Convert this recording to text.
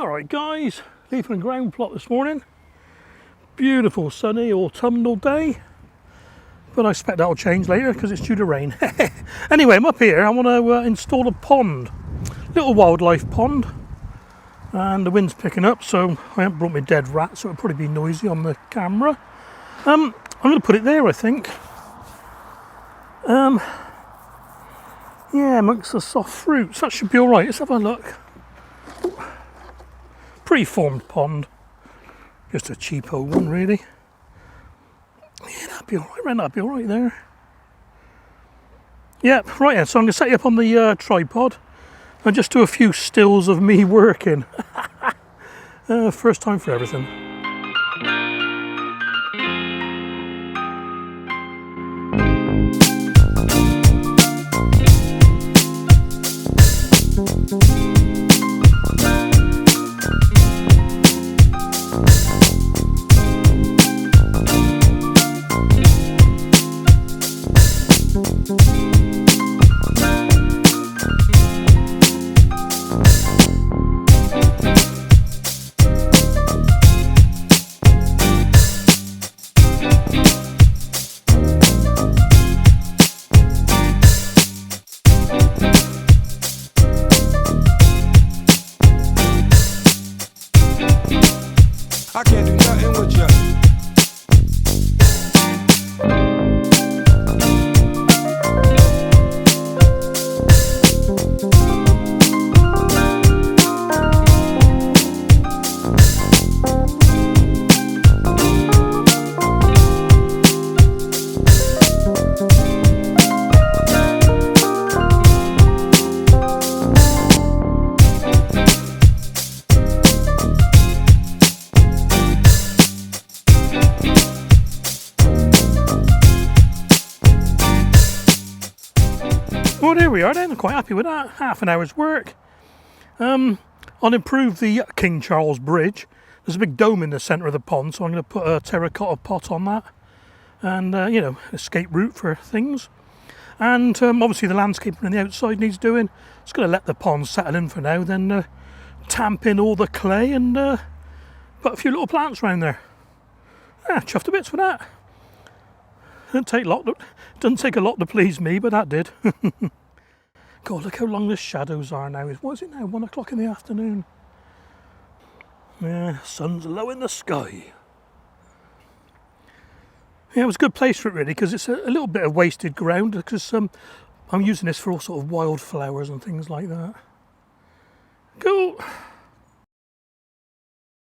Alright guys, leafing and ground plot this morning. Beautiful sunny autumnal day. But I expect that'll change later because it's due to rain. Anyway, I'm up here. I want to install a pond. Little wildlife pond. And the wind's picking up, so I haven't brought my dead rat, so it'll probably be noisy on the camera. I'm going to put it there, I think. Yeah, amongst the soft fruits. That should be alright. Let's have a look. Pre-formed pond. Just a cheap old one, really. Yeah, that'd be alright. That'd be alright there. Yeah, right then. So I'm going to set you up on the tripod and just do a few stills of me working. First time for everything. I can't do nothing with you. Well, there we are then. I'm quite happy with that. Half an hour's work. I'll improve the King Charles Bridge. There's a big dome in the centre of the pond, so I'm going to put a terracotta pot on that. And, you know, escape route for things. And obviously the landscaping on the outside needs doing. Just going to let the pond settle in for now, then tamp in all the clay and put a few little plants around there. Chuffed to bits for that. Doesn't take a lot to please me, but that did. God, look how long the shadows are now. What is it now? 1 o'clock in the afternoon. Yeah, sun's low in the sky. Yeah, it was a good place for it really, because it's a little bit of wasted ground, because I'm using this for all sort of wildflowers and things like that. Cool.